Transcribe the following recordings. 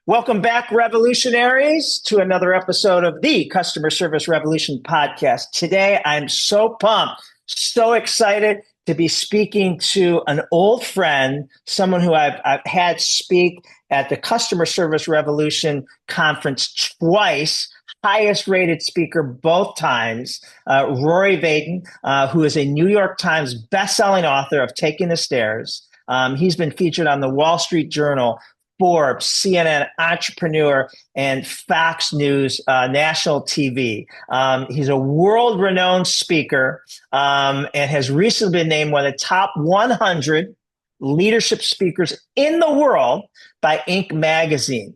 Welcome back, revolutionaries, to another episode of the Customer Service Revolution podcast. Today, I'm so pumped, so excited to be speaking to an old friend, someone who I've had speak at the Customer Service Revolution conference twice, highest rated speaker both times, Rory Vaden, who is a New York Times bestselling author of Taking the Stairs. He's been featured on the Wall Street Journal, Forbes, CNN, Entrepreneur, and Fox News national TV. He's a world-renowned speaker and has recently been named one of the top 100 leadership speakers in the world by Inc. magazine.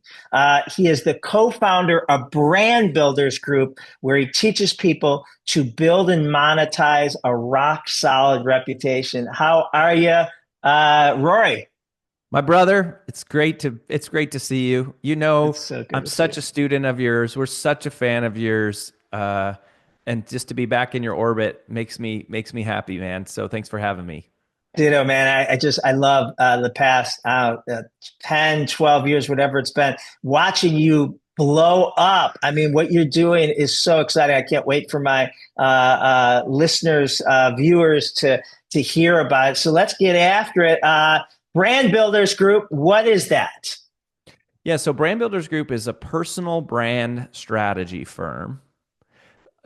He is the co-founder of Brand Builders Group, where he teaches people to build and monetize a rock-solid reputation. How are you, Rory? My brother, it's great to see you. You know, So I'm such a student of yours. We're such a fan of yours. And just to be back in your orbit makes me happy, man. So thanks for having me. Ditto, man. I love the past 10, 12 years, whatever it's been, watching you blow up. I mean, what you're doing is so exciting. I can't wait for my listeners, viewers to hear about it. So let's get after it. Brand Builders Group, what is that? Yeah, so Brand Builders Group is a personal brand strategy firm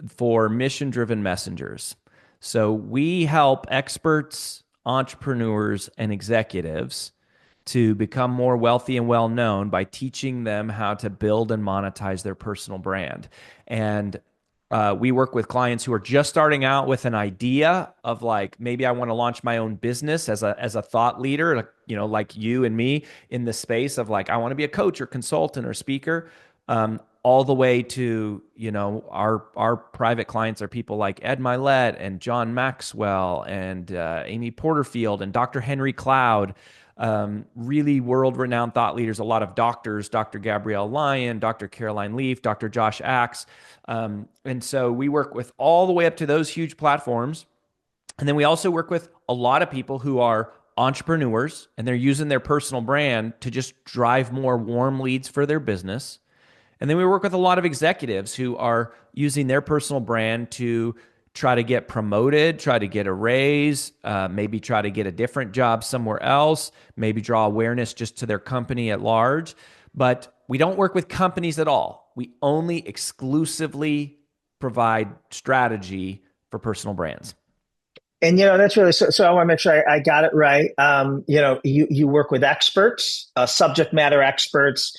for mission-driven messengers. So we help experts, entrepreneurs, and executives to become more wealthy and well-known by teaching them how to build and monetize their personal brand. And we work with clients who are just starting out with an idea of like, maybe I want to launch my own business as a thought leader, you know, like you and me in the space of like, I want to be a coach or consultant or speaker, all the way to, you know, our private clients are people like Ed Milet and John Maxwell and Amy Porterfield and Dr. Henry Cloud. Really world-renowned thought leaders, a lot of doctors, Dr. Gabrielle Lyon, Dr. Caroline Leaf, Dr. Josh Axe. And so we work with all the way up to those huge platforms. And then we also work with a lot of people who are entrepreneurs and they're using their personal brand to just drive more warm leads for their business. And then we work with a lot of executives who are using their personal brand to try to get promoted, try to get a raise, maybe try to get a different job somewhere else, maybe draw awareness just to their company at large. But we don't work with companies at all. We only exclusively provide strategy for personal brands. And, you know, that's really, so I want to make sure I got it right. You know, you work with experts, subject matter experts,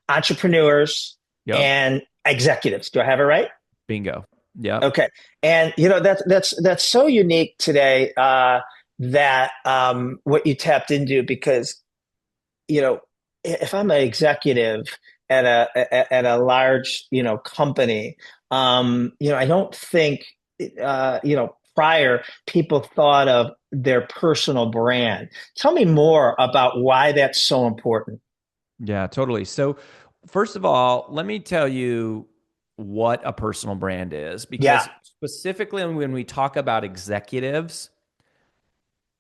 entrepreneurs, Yep. and executives. Do I have it right? Bingo. Yeah. Okay. And, you know, that's so unique today, that what you tapped into, because, you know, if I'm an executive at a large, you know, company, you know, I don't think, you know, prior people thought of their personal brand. Tell me more about why that's so important. Yeah, totally. So first of all, let me tell you what a personal brand is, Yeah. because specifically when we talk about executives,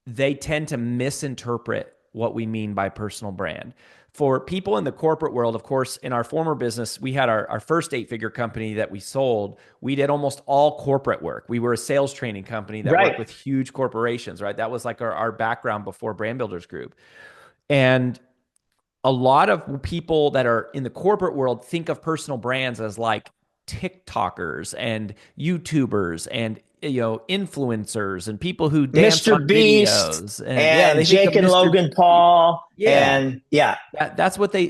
they tend to misinterpret what we mean by personal brand. For people in the corporate world, of course, in our former business, we had our first eight-figure company that we sold. We did almost all corporate work. We were a sales training company that worked Right. with huge corporations, right? That was like our background before Brand Builders Group. And a lot of people that are in the corporate world think of personal brands as like TikTokers and YouTubers and, you know, influencers and people who dance Mr. on Beast videos. And yeah, and they think of Jake and Mr. Logan Paul. Yeah, And yeah. that's what they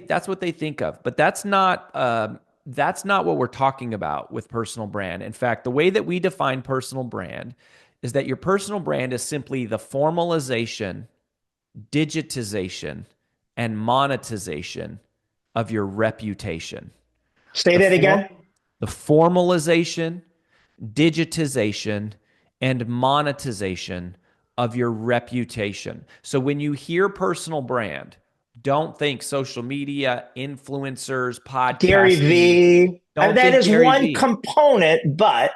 think of. But that's not what we're talking about with personal brand. In fact, the way that we define personal brand is that your personal brand is simply the formalization, digitization, and monetization of your reputation. Say The that form, again. the formalization, digitization, and monetization of your reputation. So when you hear personal brand, don't think social media, influencers, Gary podcasting. V. Don't That think is Gary one Vee. component, but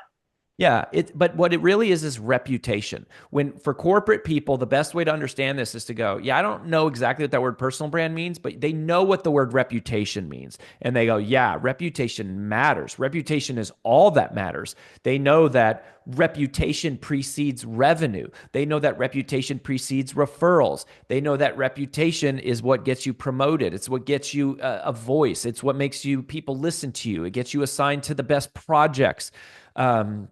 Yeah, but what it really is reputation. When for corporate people, the best way to understand this is to go, yeah, I don't know exactly what that word personal brand means, but they know what the word reputation means. And they go, yeah, reputation matters. Reputation is all that matters. They know that reputation precedes revenue. They know that reputation precedes referrals. They know that reputation is what gets you promoted. It's what gets you a voice. It's what makes you people listen to you. It gets you assigned to the best projects. Um,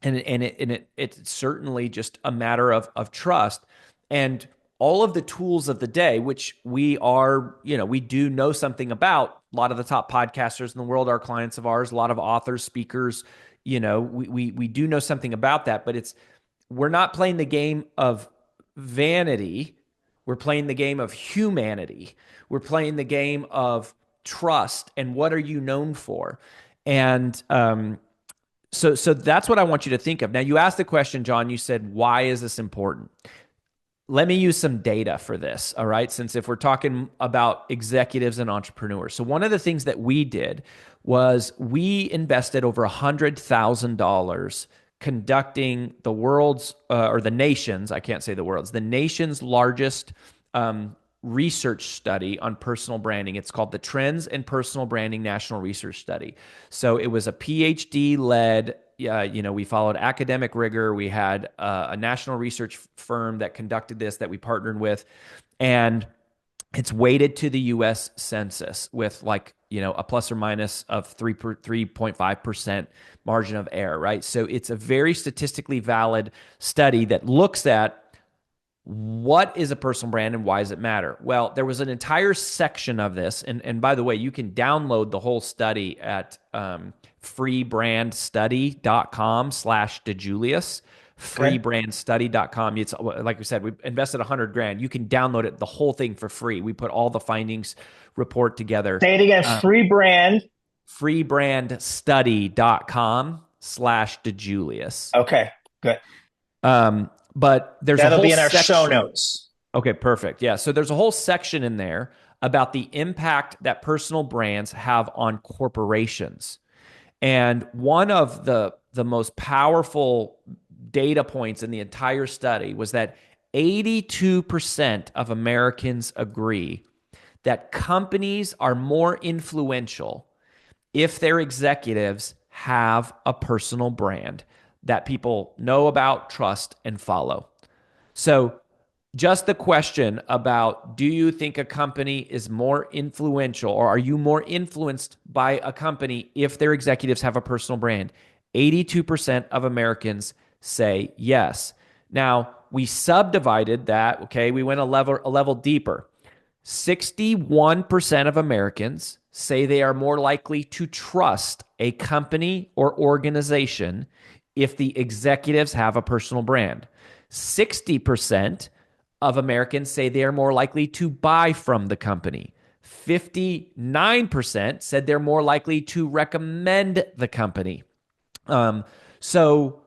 it's certainly just a matter of trust. And all of the tools of the day, which we are, we do know something about. A lot of the top podcasters in the world are clients of ours. A lot of authors, speakers, we do know something about that. But we're not playing the game of vanity. We're playing the game of humanity. We're playing the game of trust. And what are you known for? And so that's what I want you to think of. Now, you asked the question, John, you said, why is this important? Let me use some data for this, all right? Since if we're talking about executives and entrepreneurs. So one of the things that we did was we invested over $100,000 conducting the world's, or the nation's, I can't say the world's, the nation's largest research study on personal branding. It's called the Trends in Personal Branding National Research Study. So it was a PhD led, we followed academic rigor. We had a national research firm that conducted this that we partnered with. And it's weighted to the US Census with a plus or minus of 3.5% margin of error, right? So it's a very statistically valid study that looks at what is a personal brand and why does it matter? Well, there was an entire section of this. And by the way, you can download the whole study at freebrandstudy.com/DiJulius, Okay. freebrandstudy.com. It's like we said, we invested $100,000. You can download it, the whole thing for free. We put all the findings report together. Say it again. Free brand. freebrandstudy.com/DiJulius. Okay. Good. But there's a That'll whole be in our show section. notes. Okay, perfect. Yeah. So there's a whole section in there about the impact that personal brands have on corporations. And one of the most powerful data points in the entire study was that 82% of Americans agree that companies are more influential if their executives have a personal brand that people know about, trust, and follow. So just the question about, do you think a company is more influential, or are you more influenced by a company if their executives have a personal brand? 82% of Americans say yes. Now, we subdivided that, okay? We went a level deeper. 61% of Americans say they are more likely to trust a company or organization if the executives have a personal brand. 60% of Americans say they are more likely to buy from the company. 59% said they're more likely to recommend the company. So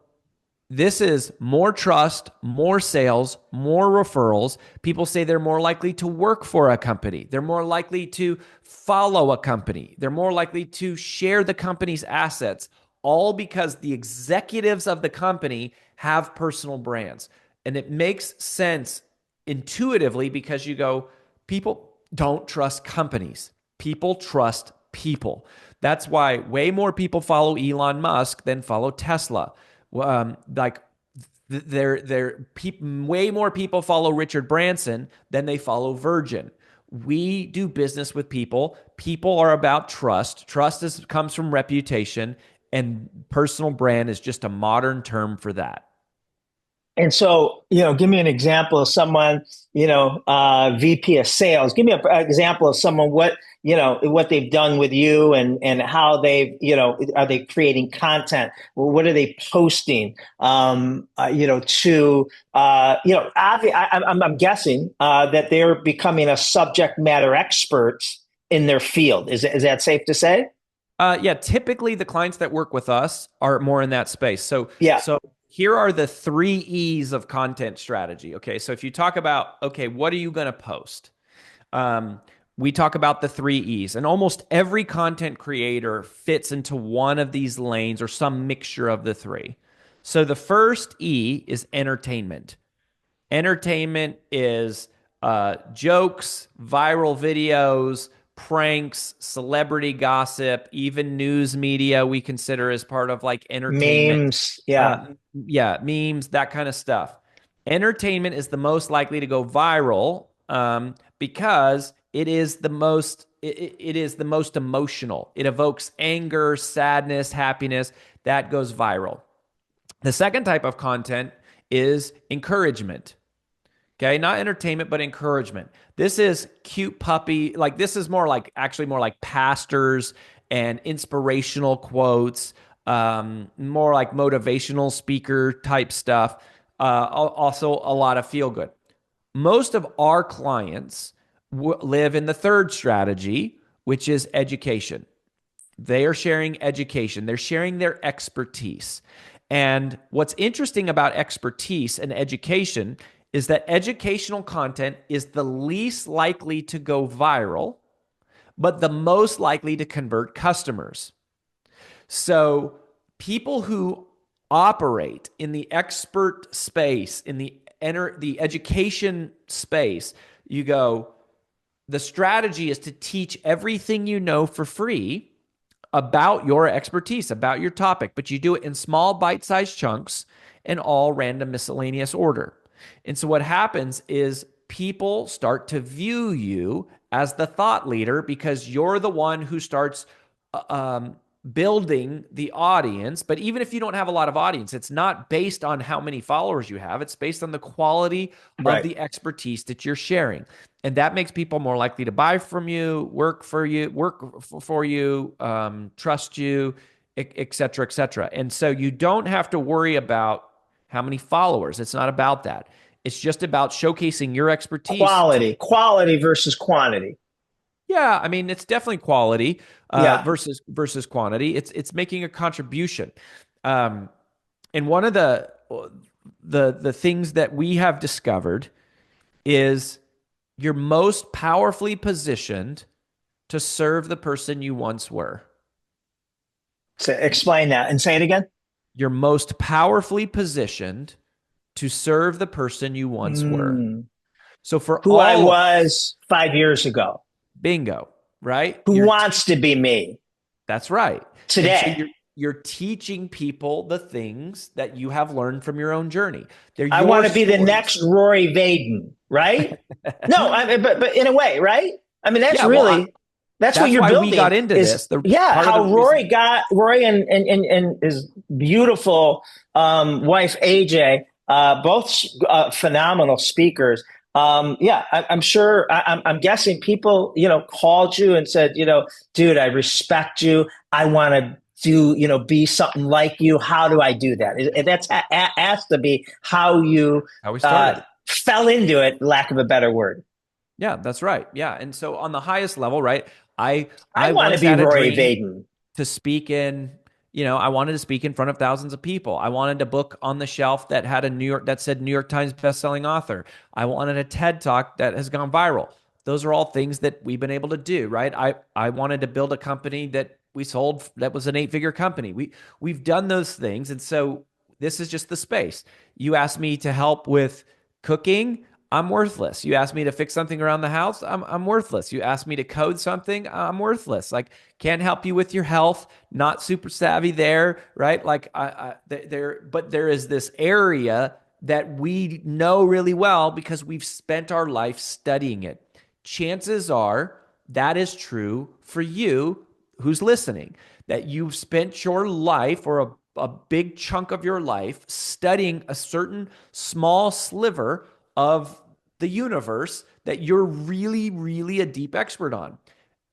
this is more trust, more sales, more referrals. People say they're more likely to work for a company. They're more likely to follow a company. They're more likely to share the company's assets, all because the executives of the company have personal brands. And it makes sense intuitively because you go, people don't trust companies. People trust people. That's why way more people follow Elon Musk than follow Tesla. Way more people follow Richard Branson than they follow Virgin. We do business with people. People are about trust. Trust comes from reputation, and personal brand is just a modern term for that. And so, give me an example of someone, VP of sales. Give me an example of someone, what they've done with you and how are they creating content? Well, what are they posting? I'm guessing that they're becoming a subject matter expert in their field. Is that safe to say? Yeah, typically the clients that work with us are more in that space. So, Yeah. so here are the 3 E's of content strategy. Okay, so if you talk about, okay, what are you going to post? We talk about the 3 E's, and almost every content creator fits into one of these lanes or some mixture of the three. So the first E is entertainment. Entertainment is jokes, viral videos, pranks, celebrity gossip, even news media we consider as part of like entertainment. Memes. Yeah. Yeah, memes, that kind of stuff. Entertainment is the most likely to go viral because it is the most emotional. It evokes anger, sadness, happiness. That goes viral. The second type of content is encouragement. Okay, not entertainment, but encouragement. This is cute puppy. Like this is more like actually more like pastors and inspirational quotes, more like motivational speaker type stuff. Also, a lot of feel good. Most of our clients live in the third strategy, which is education. They are sharing education, they're sharing their expertise. And what's interesting about expertise and education is that educational content is the least likely to go viral, but the most likely to convert customers. So people who operate in the expert space, in the education space, you go, the strategy is to teach everything you know for free about your expertise, about your topic, but you do it in small bite-sized chunks in all random miscellaneous order. And so what happens is people start to view you as the thought leader because you're the one who starts building the audience. But even if you don't have a lot of audience, it's not based on how many followers you have. It's based on the quality of Right. the expertise that you're sharing. And that makes people more likely to buy from you, work for you, trust you, et cetera, et cetera. And so you don't have to worry about how many followers. It's not about that. It's just about showcasing your expertise. Quality versus quantity. Yeah, I mean, it's definitely quality Yeah. versus quantity. It's making a contribution. Um, and one of the things that we have discovered is you're most powerfully positioned to serve the person you once were. So explain that and say it again. You're most powerfully positioned to serve the person you once were. Mm. So for Who I all of was 5 years ago. bingo, right? Who wants to be me That's right. And so today? you're teaching people the things that you have learned from your own journey. They're I your want to be the stories. next Rory Vaden, right? No, but in a way, right? I mean, Yeah, well, that's what that's you're why we got building. into Is this. The yeah, part of the how reason, Rory and his beautiful wife AJ, both phenomenal speakers. Yeah, I'm sure. I'm guessing people, called you and said, dude, I respect you. I want to be something like you. How do I do that? That's has to be how you how we started. fell into it, lack of a better word. Yeah, that's right. Yeah, and so on the highest level, right? I I I want to once be had a Rory dream Vaden. to speak in, I wanted to speak in front of thousands of people. I wanted a book on the shelf that had that said New York Times bestselling author. I wanted a TED talk that has gone viral. Those are all things that we've been able to do, right? I wanted to build a company that we sold that was an 8-figure company. We've done those things, and so this is just the space. You asked me to help with cooking. I'm worthless. You asked me to fix something around the house. I'm worthless. You asked me to code something. I'm worthless. Like, can't help you with your health. Not super savvy there, right? Like but there is this area that we know really well because we've spent our life studying it. Chances are that is true for you who's listening, that you've spent your life or a big chunk of your life studying a certain small sliver of the universe that you're really, really a deep expert on.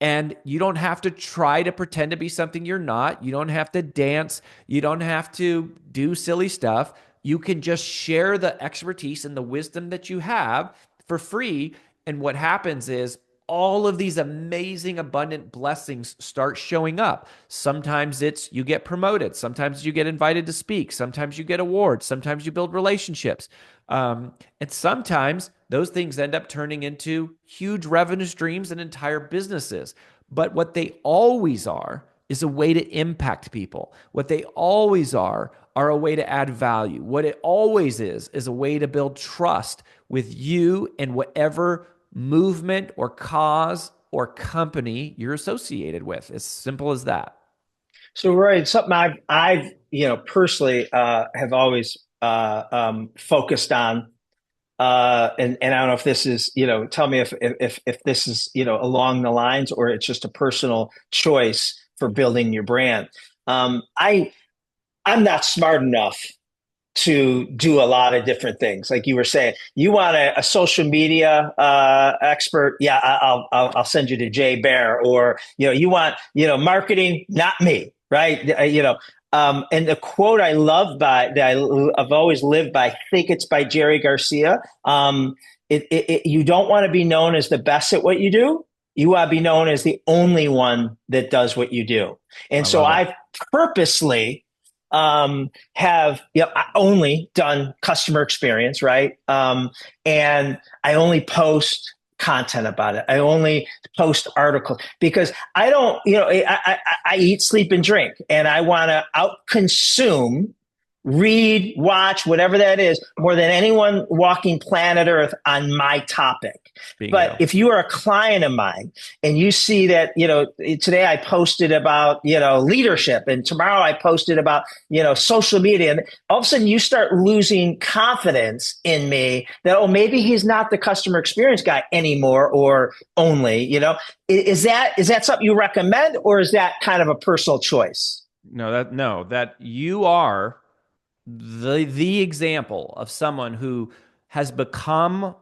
And you don't have to try to pretend to be something you're not. You don't have to dance. You don't have to do silly stuff. You can just share the expertise and the wisdom that you have for free. And what happens is all of these amazing, abundant blessings start showing up. Sometimes it's you get promoted. Sometimes you get invited to speak. Sometimes you get awards. Sometimes you build relationships. And sometimes those things end up turning into huge revenue streams and entire businesses. But what they always are is a way to impact people. What they always are a way to add value. What it always is a way to build trust with you and whatever movement or cause or company you're associated with. As simple as that. So, Roy, it's something I've personally have always focused on. And I don't know if this is, tell me if this is, along the lines or it's just a personal choice for building your brand. I'm not smart enough to do a lot of different things. Like you were saying, you want a social media expert? Yeah, I'll send you to Jay Bear. Or you want marketing? Not me, right? And the quote I love I've always lived by. I think it's by Jerry Garcia. You don't want to be known as the best at what you do. You want to be known as the only one that does what you do. And I so love it. I've purposely have only done customer experience, right? And I only post content about it. I only post articles because I don't, I eat, sleep, and drink, and I want to out consume, read, watch, whatever that is, more than anyone walking planet Earth on my topic. But Bingo. if you are a client of mine and you see that, today I posted about, leadership, and tomorrow I posted about, social media, and all of a sudden you start losing confidence in me that, oh, maybe he's not the customer experience guy anymore, or only, is that something you recommend, or is that kind of a personal choice? That you are the example of someone who has become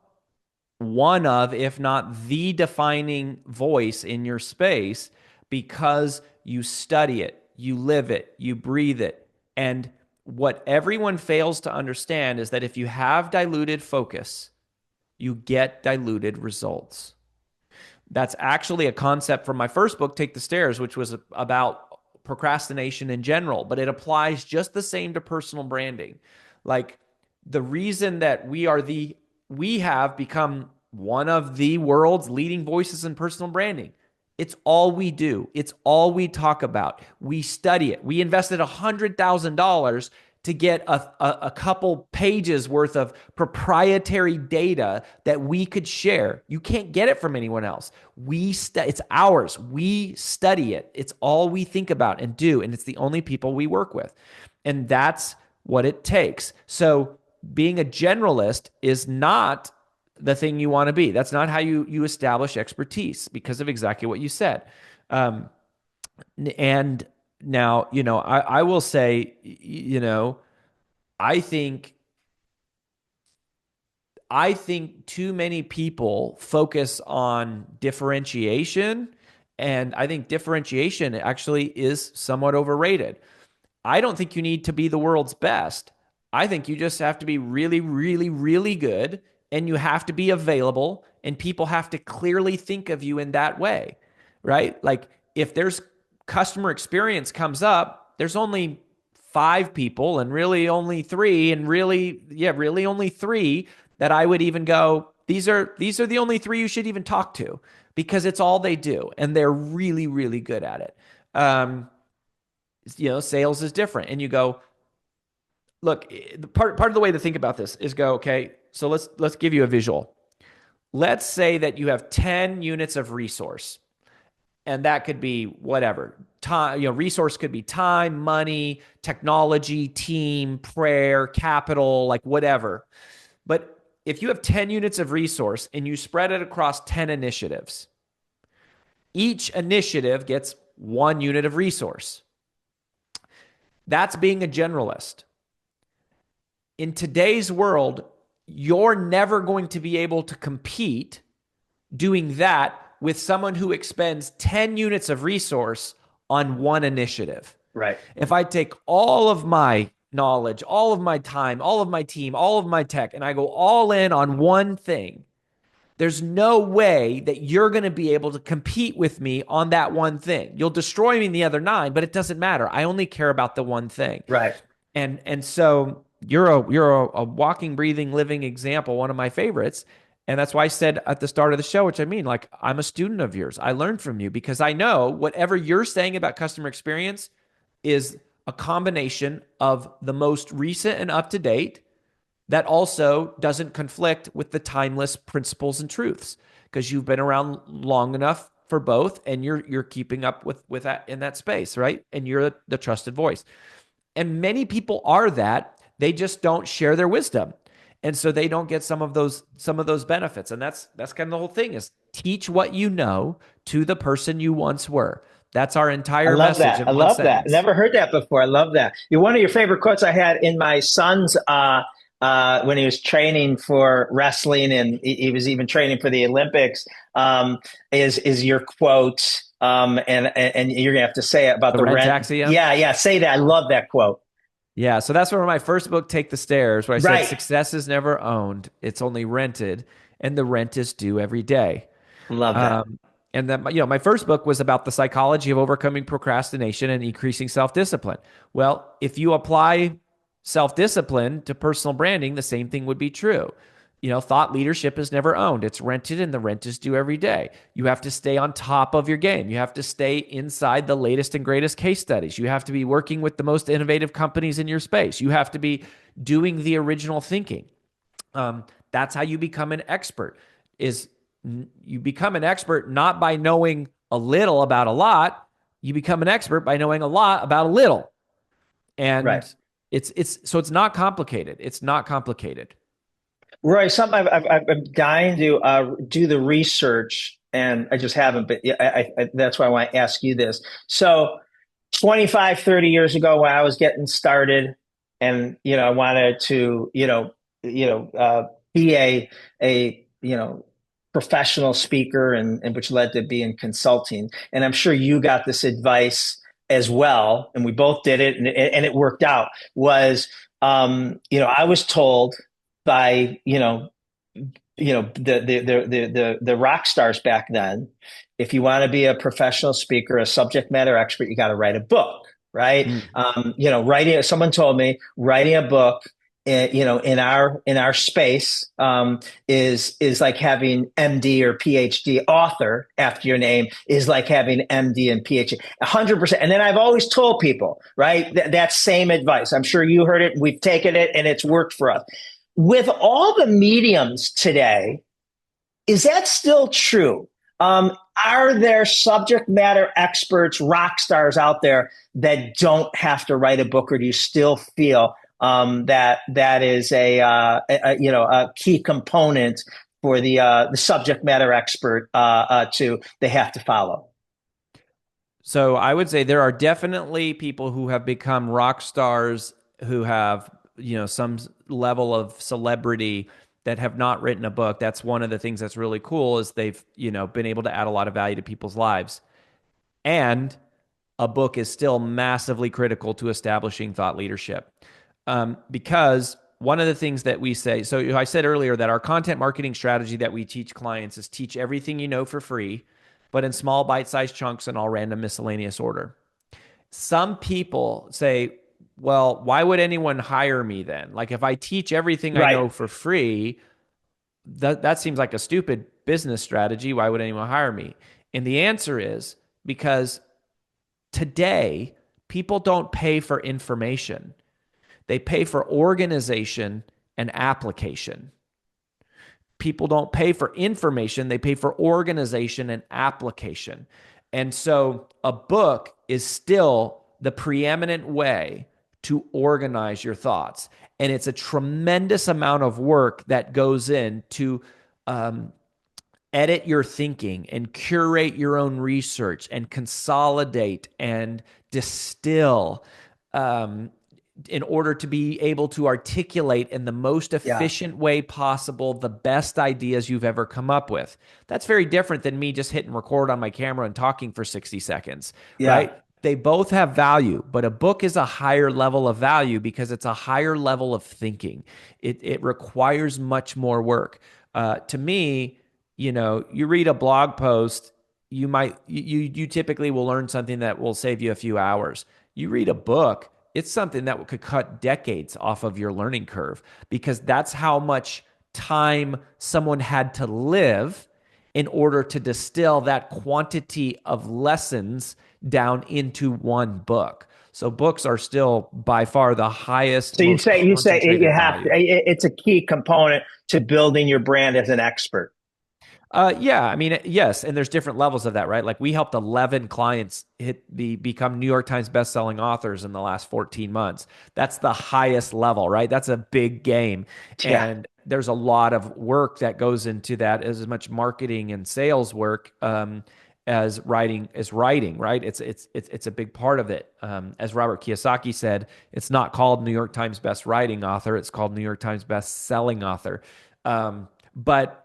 one of, if not the defining voice in your space because you study it, you live it, you breathe it. And what everyone fails to understand is that if you have diluted focus, you get diluted results. That's actually a concept from my first book, Take the Stairs, which was about procrastination in general, but it applies just the same to personal branding. Like the reason that we have become one of the world's leading voices in personal branding. It's all we do. It's all we talk about. We study it. We invested $100,000 to get a couple pages worth of proprietary data that we could share. You can't get it from anyone else. It's ours. We study it. It's all we think about and do, and it's the only people we work with. And that's what it takes. So being a generalist is not the thing you want to be. That's not how you establish expertise because of exactly what you said. And now, I will say, I think too many people focus on differentiation, and I think differentiation actually is somewhat overrated. I don't think you need to be the world's best. I think you just have to be really, really, really good, and you have to be available, and people have to clearly think of you in that way, right? Like if there's customer experience comes up, there's only five people and really only three, and really only three that I would even go, these are the only three you should even talk to because it's all they do, and they're really, really good at it. Sales is different, and you go, look, part of the way to think about this is go, okay, so let's give you a visual. Let's say that you have 10 units of resource, and that could be whatever. Time, resource could be time, money, technology, team, prayer, capital, like whatever. But if you have 10 units of resource and you spread it across 10 initiatives, each initiative gets 1 unit of resource. That's being a generalist. In today's world, you're never going to be able to compete doing that with someone who expends 10 units of resource on one initiative. Right. If I take all of my knowledge, all of my time, all of my team, all of my tech, and I go all in on one thing, there's no way that you're going to be able to compete with me on that one thing. You'll destroy me in the other 9, but it doesn't matter. I only care about the one thing. Right. And so you're a walking, breathing, living example, one of my favorites. And that's why I said at the start of the show, which I mean, like, I'm a student of yours. I learned from you because I know whatever you're saying about customer experience is a combination of the most recent and up to date that also doesn't conflict with the timeless principles and truths because you've been around long enough for both and you're keeping up with that in that space, right? And you're the trusted voice. And many people are that. They just don't share their wisdom. And so they don't get some of those benefits. And that's kind of the whole thing is teach what you know to the person you once were. That's our I entire love message that. in I one love that. sentence. Never heard that before. I love that. You're one of your favorite quotes I had in my son's when he was training for wrestling and he was even training for the Olympics. Is your quote? And you're gonna have to say it about The the rent rent. axiom. Yeah, yeah. Say that. I love that quote. Yeah, so that's where my first book, Take the Stairs, where I said Right. success is never owned, it's only rented, and the rent is due every day. Love that. Um, and then, my first book was about the psychology of overcoming procrastination and increasing self-discipline. Well, if you apply self-discipline to personal branding, the same thing would be true. Thought leadership is never owned. It's rented and the rent is due every day. You have to stay on top of your game. You have to stay inside the latest and greatest case studies. You have to be working with the most innovative companies in your space. You have to be doing the original thinking. That's how you become an expert. Is you become an expert not by knowing a little about a lot. You become an expert by knowing a lot about a little. Right. And it's not complicated. It's not complicated. Roy, something I'm dying to do the research, and I just haven't. But yeah, that's why I want to ask you this. So, 25, 30 years ago, when I was getting started, and I wanted to, be a professional speaker, and which led to being consulting. And I'm sure you got this advice as well, and we both did it, and it worked out. I was told by the rock stars back then, if you want to be a professional speaker, a subject matter expert, you got to write a book, right? Mm. Writing. Someone told me writing a book, in our space, is like having MD or PhD. Author after your name is like having MD and PhD. 100%. And then I've always told people, right, that same advice. I'm sure you heard it. We've taken it, and it's worked for us. With all the mediums today, is that still true? Are there subject matter experts, rock stars out there that don't have to write a book, or do you still feel that is a key component for the subject matter expert to they have to follow? So I would say there are definitely people who have become rock stars who have, some level of celebrity that have not written a book. That's one of the things that's really cool is they've, been able to add a lot of value to people's lives. And a book is still massively critical to establishing thought leadership. Because one of the things that we say, so I said earlier that our content marketing strategy that we teach clients is teach everything you know for free, but in small bite-sized chunks in all random miscellaneous order. Some people say, well, why would anyone hire me then? Like if I teach everything I Right. know for free, that seems like a stupid business strategy. Why would anyone hire me? And the answer is because today people don't pay for information. They pay for organization and application. People don't pay for information, they pay for organization and application. And so a book is still the preeminent way to organize your thoughts. And it's a tremendous amount of work that goes in to edit your thinking and curate your own research and consolidate and distill. In order to be able to articulate in the most Yeah. efficient way possible the best ideas you've ever come up with. That's very different than me just hitting record on my camera and talking for 60 seconds, Yeah. right? They both have value, but a book is a higher level of value because it's a higher level of thinking. It requires much more work. To me, you read a blog post, you typically will learn something that will save you a few hours. You read a book, it's something that could cut decades off of your learning curve because that's how much time someone had to live in order to distill that quantity of lessons down into one book. So books are still by far the highest, So most you say you concentrated have to, value. it's a key component to building your brand as an expert. Yeah, I mean, yes, and there's different levels of that, right? Like we helped 11 clients become New York Times bestselling authors in the last 14 months. That's the highest level, right? That's a big game, Yeah. and there's a lot of work that goes into that, as much marketing and sales work as writing, right? It's a big part of it. As Robert Kiyosaki said, it's not called New York Times best writing author; it's called New York Times best selling author. But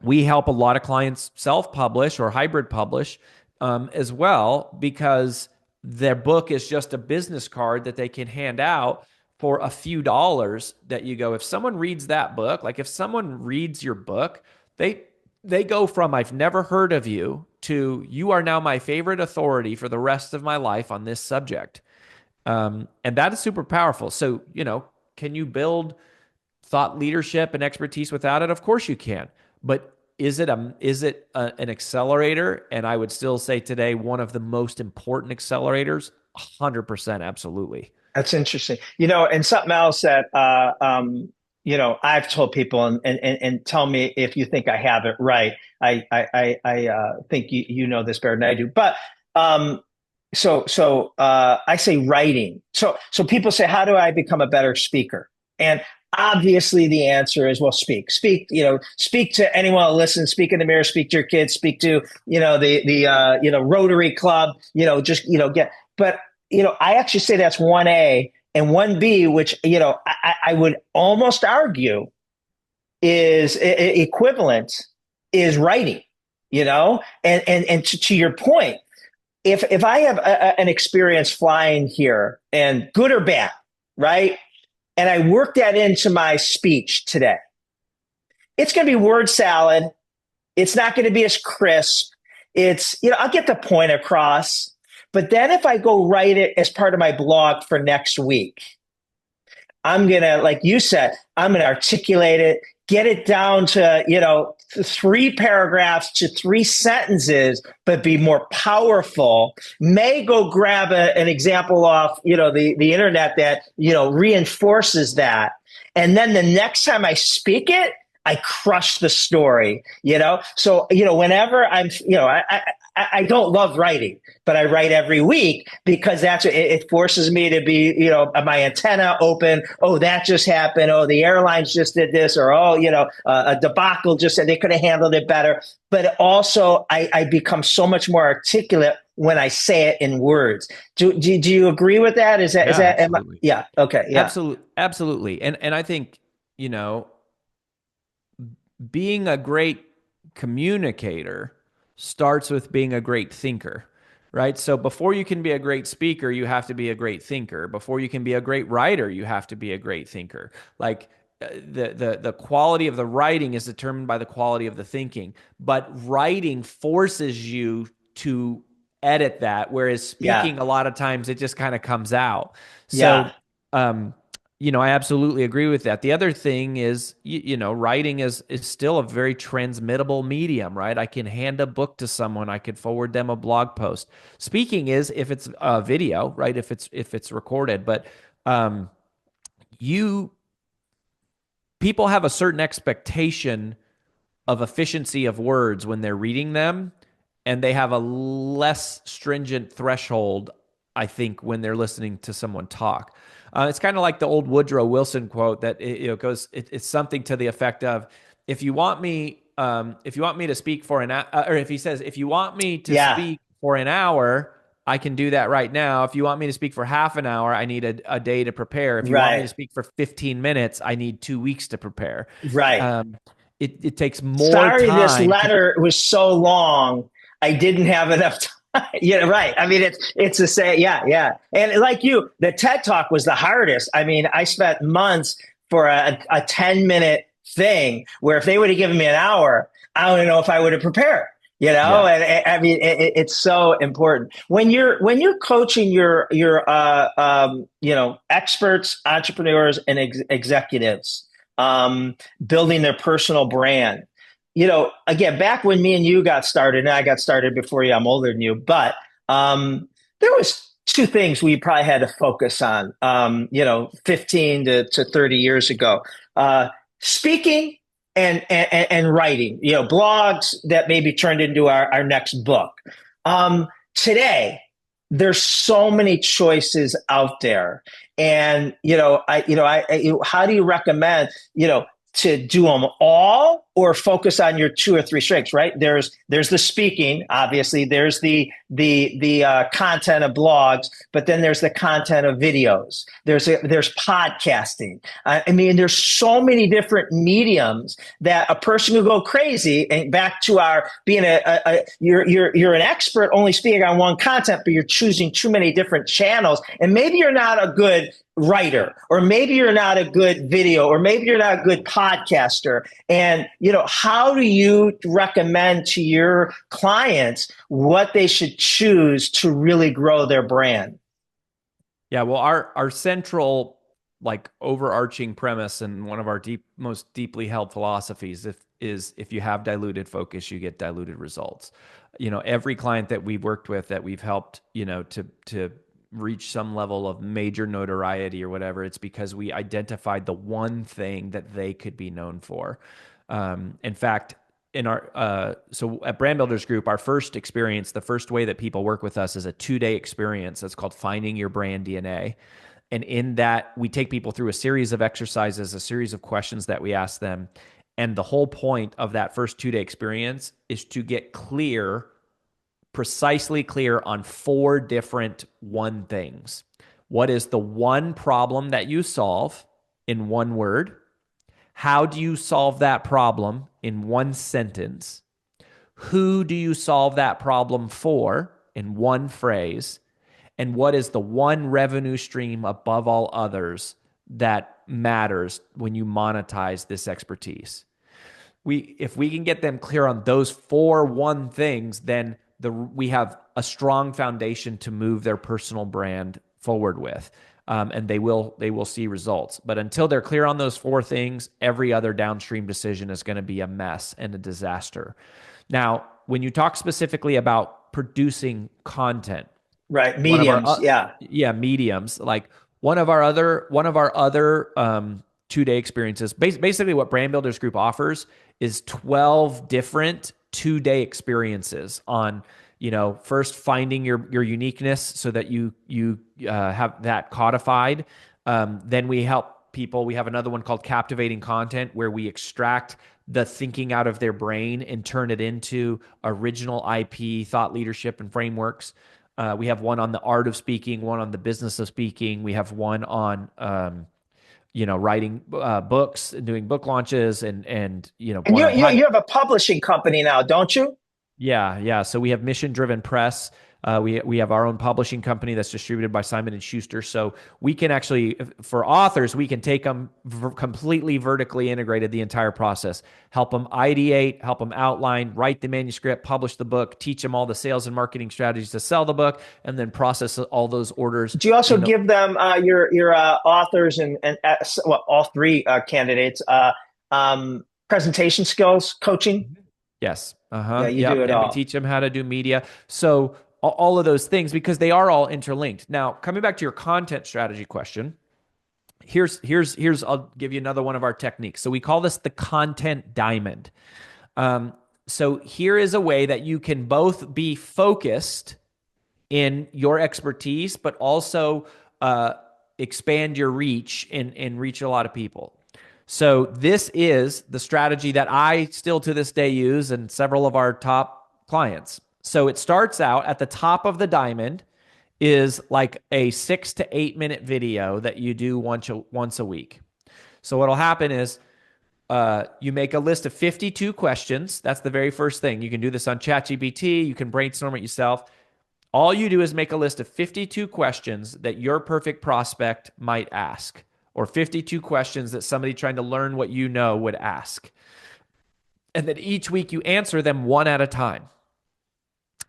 we help a lot of clients self-publish or hybrid publish as well, because their book is just a business card that they can hand out for a few dollars. That you go, if someone reads that book, like if someone reads your book, they go from "I've never heard of you" to "You are now my favorite authority for the rest of my life on this subject." And that is super powerful. So, can you build thought leadership and expertise without it? Of course you can. But an accelerator? And I would still say today, one of the most important accelerators. 100%, absolutely. That's interesting. And something else that I've told people, and tell me if you think I have it right. I think you know this better than I do. But I say writing. So people say, how do I become a better speaker? And obviously the answer is, well, speak to anyone who listens, speak in the mirror, speak to your kids, speak to, the Rotary Club, get, but, I actually say that's 1A, and 1B, which, I would almost argue is equivalent, is writing, and to your point, if I have an experience flying here, and good or bad, right? And I work that into my speech today, it's going to be word salad. It's not going to be as crisp. I'll get the point across. But then if I go write it as part of my blog for next week, I'm going to, like you said, I'm going to articulate it, get it down to, 3 paragraphs to 3 sentences, but be more powerful. May go grab an example off, the internet that, reinforces that. And then the next time I speak it, I crush the story, So, whenever I don't love writing, but I write every week because it forces me to be, my antenna open. Oh, that just happened. Oh, the airlines just did this, or, a debacle just said they could have handled it better. But also I become so much more articulate when I say it in words. Do you agree with that? Is that, Absolutely. yeah. Okay. Yeah. Absolutely. And I think, being a great communicator starts with being a great thinker, right? So before you can be a great speaker, you have to be a great thinker. Before you can be a great writer, you have to be a great thinker. Like the quality of the writing is determined by the quality of the thinking, but writing forces you to edit that, whereas speaking, a lot of times it just kind of comes out. So, I absolutely agree with that. The other thing is, writing is still a very transmittable medium, right? I can hand a book to someone, I could forward them a blog post. Speaking is if it's a video, right? If it's recorded, but people have a certain expectation of efficiency of words when they're reading them, and they have a less stringent threshold, I think, when they're listening to someone talk. It's kind of like the old Woodrow Wilson quote that it's something to the effect of, if you want me to speak for an hour, or if he says, if you want me to speak for an hour, I can do that right now. If you want me to speak for half an hour, I need a day to prepare. If you want me to speak for 15 minutes, I need 2 weeks to prepare. Right. It takes more Sorry, time. this letter was so long. I didn't have enough time. Right. I mean, it's to say, yeah. And like you, the TED Talk was the hardest. I mean, I spent months for a 10-minute thing where if they would have given me an hour, I don't know if I would have prepared. And I mean, it's so important when you're coaching your experts, entrepreneurs, and executives. building their personal brand. You know, again, back when me and you got started, and I got started before you, I'm older than you, but there was two things we probably had to focus on, 15 to 30 years ago. Speaking and writing, blogs that maybe turned into our next book. Today, there's so many choices out there. And, how do you recommend, to do them all or focus on your two or three strengths, right? There's the speaking, obviously. There's the content of blogs, but then there's the content of videos. There's podcasting. I mean, there's so many different mediums that a person could go crazy. And back to our being you're an expert only speaking on one content, but you're choosing too many different channels, and maybe you're not a good writer, or maybe you're not a good video, or maybe you're not a good podcaster. And, how do you recommend to your clients what they should choose to really grow their brand? Yeah, well, our central, like, overarching premise and one of our most deeply held philosophies is if you have diluted focus, you get diluted results. Every client that we've worked with, that we've helped, to reach some level of major notoriety or whatever, it's because we identified the one thing that they could be known for. In fact, so at Brand Builders Group, our first experience, the first way that people work with us is a 2-day experience that's called Finding Your Brand DNA. And in that, we take people through a series of exercises, a series of questions that we ask them. And the whole point of that first 2-day experience is to get precisely clear on 4 different one things. What is the one problem that you solve in one word? How do you solve that problem in one sentence? Who do you solve that problem for in one phrase? And what is the one revenue stream above all others that matters when you monetize this expertise? If we can get them clear on those 4 one things, then we have a strong foundation to move their personal brand forward with, and they will see results. But until they're clear on those 4 things, every other downstream decision is going to be a mess and a disaster. Now, when you talk specifically about producing content, right? Mediums, mediums. Like one of our other 2-day experiences. Basically, what Brand Builders Group offers is 12 different 2-day experiences on, first finding your uniqueness so that you have that codified. Then we help people. We have another one called Captivating Content, where we extract the thinking out of their brain and turn it into original IP, thought leadership, and frameworks. We have one on the art of speaking, one on the business of speaking. We have one on writing books and doing book launches, and you have a publishing company now, don't you? Yeah. So we have Mission Driven Press. We have our own publishing company that's distributed by Simon and Schuster. So we can actually, for authors, we can take them completely vertically integrated, the entire process, help them ideate, help them outline, write the manuscript, publish the book, teach them all the sales and marketing strategies to sell the book, and then process all those orders. Do you also give them your authors and all 3 candidates presentation skills coaching? Yes. Yeah, you do it all. We teach them how to do media. So all of those things, because they are all interlinked. Now, coming back to your content strategy question, here's I'll give you another one of our techniques. So we call this the content diamond. So here is a way that you can both be focused in your expertise, but also expand your reach and reach a lot of people. So this is the strategy that I still to this day use and several of our top clients. So it starts out at the top of the diamond is like a 6 to 8 minute video that you do once a week. So what'll happen is you make a list of 52 questions. That's the very first thing. You can do this on ChatGPT. You can brainstorm it yourself. All you do is make a list of 52 questions that your perfect prospect might ask, or 52 questions that somebody trying to learn what you know would ask. And then each week you answer them one at a time.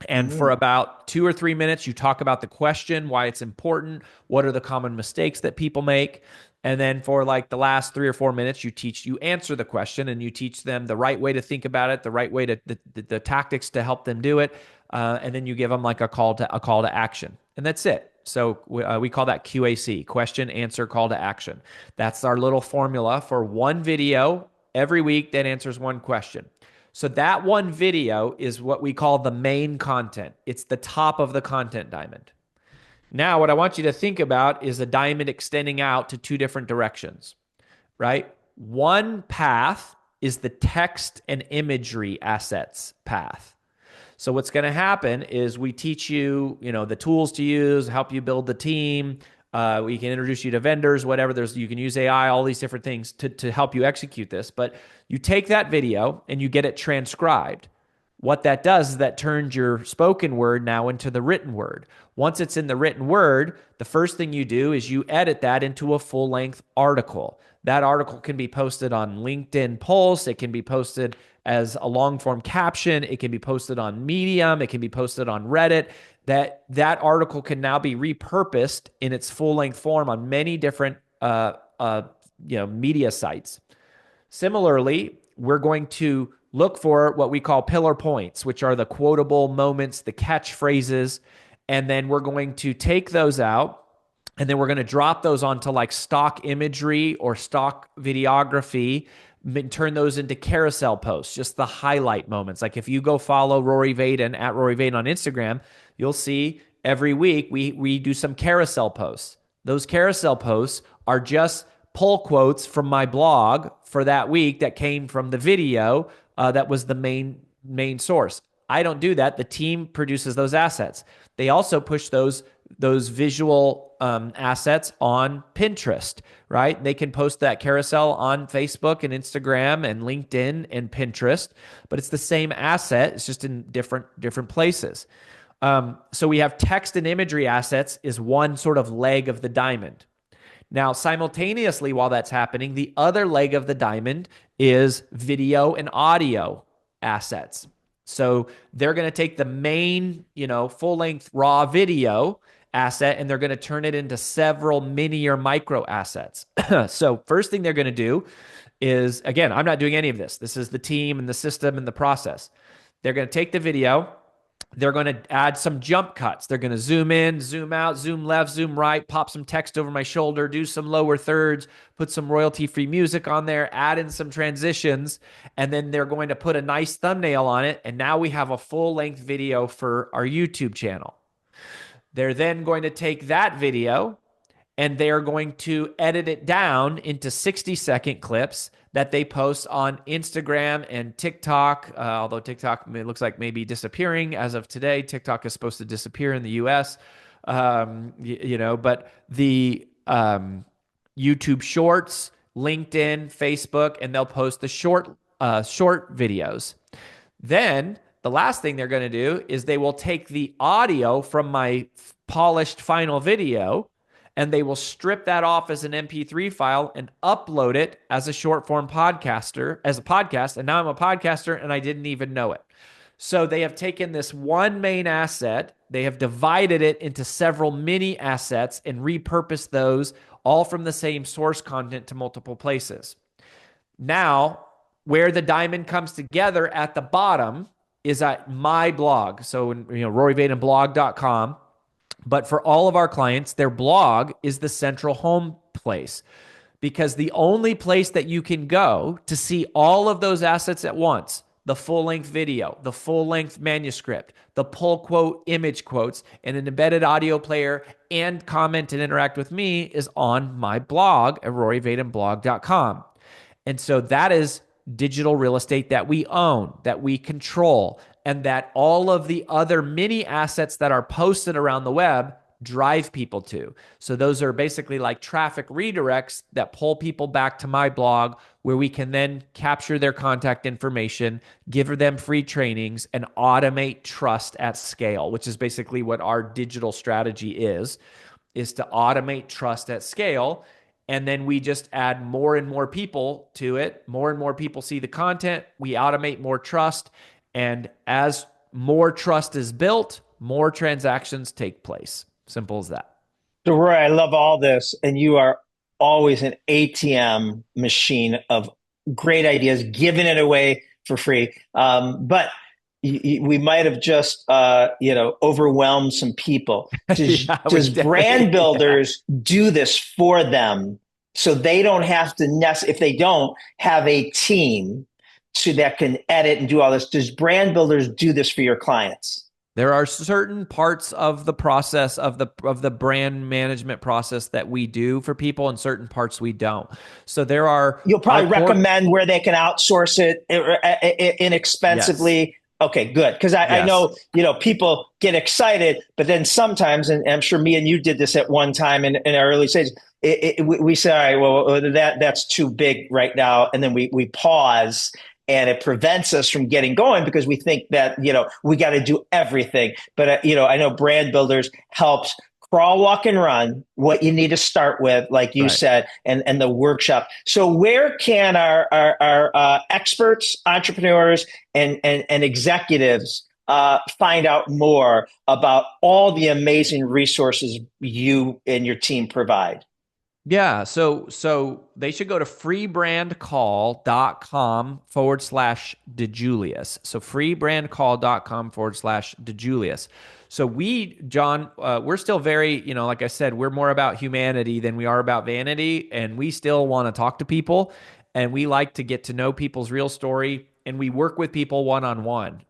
And for about 2 or 3 minutes, you talk about the question, why it's important, what are the common mistakes that people make. And then for like the last 3 or 4 minutes, you answer the question and you teach them the right way to think about it, the right way to the tactics to help them do it. And then you give them like a call to action. And that's it. So we call that QAC, question, answer, call to action. That's our little formula for one video every week that answers one question. So that one video is what we call the main content. It's the top of the content diamond. Now, what I want you to think about is a diamond extending out to two different directions, right? One path is the text and imagery assets path. So what's going to happen is we teach you, the tools to use, help you build the team. We can introduce you to vendors, whatever. You can use AI, all these different things to help you execute this. But you take that video and you get it transcribed. What that does is that turns your spoken word now into the written word. Once it's in the written word, the first thing you do is you edit that into a full-length article. That article can be posted on LinkedIn Pulse. It can be posted as a long-form caption. It can be posted on Medium. It can be posted on Reddit. That article can now be repurposed in its full-length form on many different media sites. Similarly, we're going to look for what we call pillar points, which are the quotable moments, the catchphrases, and then we're going to take those out, and then we're going to drop those onto like stock imagery or stock videography, and turn those into carousel posts, just the highlight moments. Like if you go follow Rory Vaden at Rory Vaden on Instagram, you'll see every week we do some carousel posts. Those carousel posts are just pull quotes from my blog for that week that came from the video that was the main source. I don't do that. The team produces those assets. They also push those visual assets on Pinterest, right? They can post that carousel on Facebook and Instagram and LinkedIn and Pinterest, but it's the same asset. It's just in different places. So we have text and imagery assets is one sort of leg of the diamond. Now, simultaneously, while that's happening, the other leg of the diamond is video and audio assets. So they're going to take the main, full-length raw video asset and they're going to turn it into several mini or micro assets. So first thing they're going to do is, again, I'm not doing any of this. This is the team and the system and the process. They're going to take the video. They're going to add some jump cuts. They're going to zoom in, zoom out, zoom left, zoom right, pop some text over my shoulder, do some lower thirds, put some royalty-free music on there, add in some transitions, and then they're going to put a nice thumbnail on it. And now we have a full-length video for our YouTube channel. They're then going to take that video and they're going to edit it down into 60-second clips that they post on Instagram and TikTok, although TikTok looks like maybe disappearing as of today. TikTok is supposed to disappear in the US, but the YouTube Shorts, LinkedIn, Facebook, and they'll post the short videos. Then the last thing they're going to do is they will take the audio from my polished final video and they will strip that off as an MP3 file and upload it as a short form podcaster, as a podcast. And now I'm a podcaster and I didn't even know it. So they have taken this one main asset, they have divided it into several mini assets and repurposed those all from the same source content to multiple places. Now, where the diamond comes together at the bottom is at my blog. So, RoryVadenblog.com. But for all of our clients, their blog is the central home place because the only place that you can go to see all of those assets at once, the full-length video, the full-length manuscript, the pull quote, image quotes, and an embedded audio player and comment and interact with me is on my blog at RoryVadenblog.com. And so that is digital real estate that we own, that we control, and that all of the other mini assets that are posted around the web drive people to. So those are basically like traffic redirects that pull people back to my blog where we can then capture their contact information, give them free trainings, and automate trust at scale, which is basically what our digital strategy is to automate trust at scale. And then we just add more and more people to it. More and more people see the content. We automate more trust. And as more trust is built, more transactions take place. Simple as that. So, Roy, I love all this, and you are always an ATM machine of great ideas, giving it away for free. But we might have just, overwhelmed some people. Yeah, Does brand builders do this for them so they don't have to if they don't have a team that can edit and do all this? Does brand builders do this for your clients? There are certain parts of the process of the brand management process that we do for people, and certain parts we don't. So there are You'll probably recommend where they can outsource it inexpensively. Yes. Okay, good. Because I know, people get excited, but then sometimes, and I'm sure me and you did this at one time in our early stages, we say, all right, well, that's too big right now. And then we pause, and it prevents us from getting going because we think that, we got to do everything. But, I know brand builders helps crawl, walk, and run, what you need to start with, like you said, and the workshop. So where can our experts, entrepreneurs, and executives find out more about all the amazing resources you and your team provide? Yeah, so they should go to freebrandcall.com/DiJulius. So freebrandcall.com/DiJulius. So John, we're still very, like I said, we're more about humanity than we are about vanity. And we still want to talk to people, and we like to get to know people's real story, and we work with people one-on-one.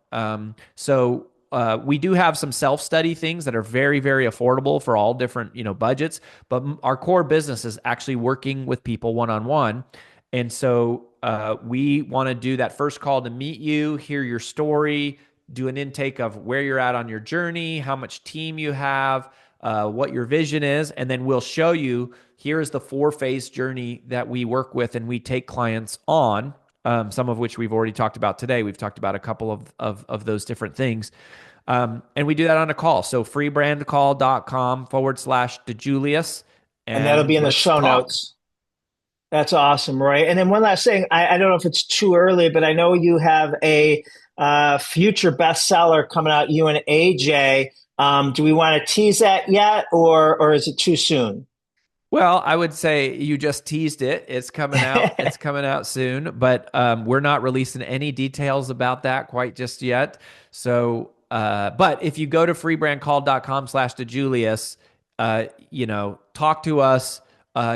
We do have some self-study things that are very, very affordable for all different, budgets, but our core business is actually working with people one-on-one. And so we want to do that first call to meet you, hear your story, do an intake of where you're at on your journey, how much team you have, what your vision is, and then we'll show you, here is the 4-phase journey that we work with and we take clients on. Some of which we've already talked about today. We've talked about a couple of those different things. And we do that on a call. So freebrandcall.com/DiJulius. And that'll be in the show notes. That's awesome, Roy. And then one last thing, I don't know if it's too early, but I know you have a future bestseller coming out, you and AJ. Do we want to tease that yet, or is it too soon? Well, I would say you just teased it. It's coming out. It's coming out soon, but we're not releasing any details about that quite just yet. So, but if you go to freebrandcall.com/DiJulius, talk to us,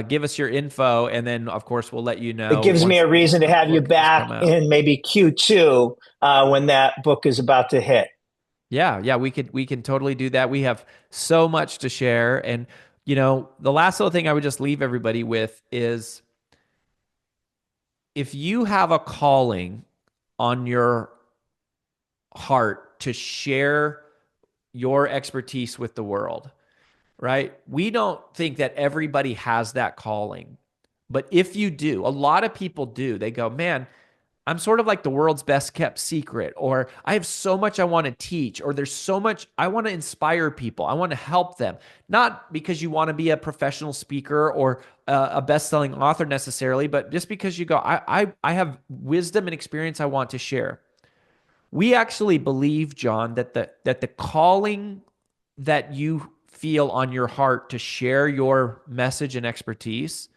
give us your info, and then of course we'll let you know. It gives me a reason to have you back in maybe Q2 when that book is about to hit. Yeah, we can totally do that. We have so much to share. And the last little thing I would just leave everybody with is, if you have a calling on your heart to share your expertise with the world, right? We don't think that everybody has that calling. But if you do, a lot of people do. They go, man, I'm sort of like the world's best kept secret, or I have so much I want to teach, or there's so much I want to inspire people. I want to help them. Not because you want to be a professional speaker or a best-selling author necessarily, but just because you go, I have wisdom and experience I want to share. We actually believe, John, that the calling that you feel on your heart to share your message and expertise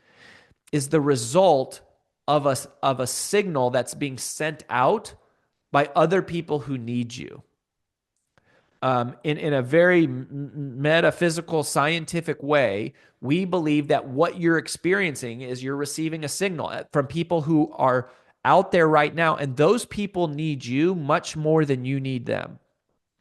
is the result of a signal that's being sent out by other people who need you. In a very metaphysical, scientific way, we believe that what you're experiencing is you're receiving a signal from people who are out there right now, and those people need you much more than you need them.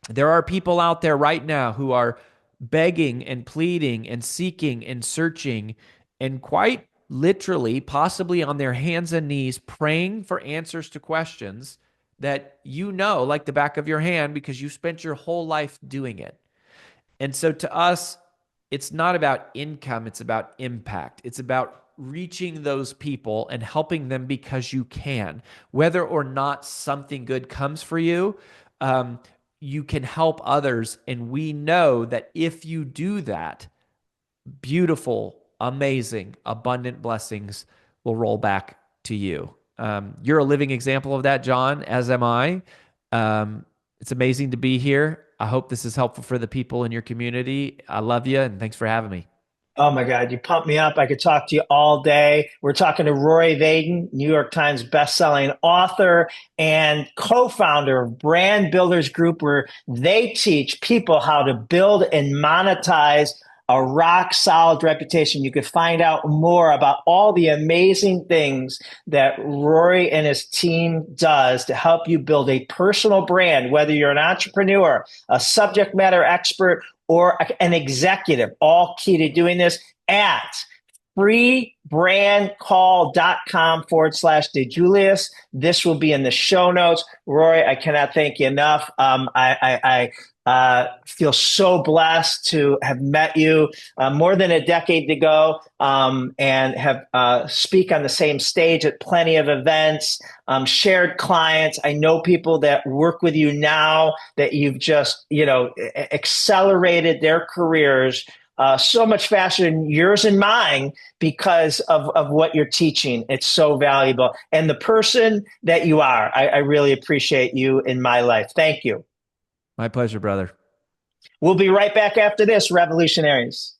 There are people out there right now who are begging and pleading and seeking and searching, and quite literally, possibly on their hands and knees, praying for answers to questions that like the back of your hand, because you spent your whole life doing it. And so to us, it's not about income, it's about impact. It's about reaching those people and helping them because you can. Whether or not something good comes for you, you can help others. And we know that if you do that, beautiful, amazing, abundant blessings will roll back to you. You're a living example of that, John, as am I. It's amazing to be here. I hope this is helpful for the people in your community. I love you, and thanks for having me. Oh my God, you pump me up. I could talk to you all day. We're talking to Rory Vaden, New York Times bestselling author and co-founder of Brand Builders Group, where they teach people how to build and monetize a rock solid reputation. You could find out more about all the amazing things that Rory and his team does to help you build a personal brand, whether you're an entrepreneur, a subject matter expert, or an executive, all key to doing this at freebrandcall.com/DiJulius. This will be in the show notes. Rory, I cannot thank you enough. I feel so blessed to have met you more than a decade ago, and have speak on the same stage at plenty of events, shared clients. I know people that work with you now that you've just, accelerated their careers so much faster than yours and mine because of what you're teaching. It's so valuable. And the person that you are, I really appreciate you in my life. Thank you. My pleasure, brother. We'll be right back after this, revolutionaries.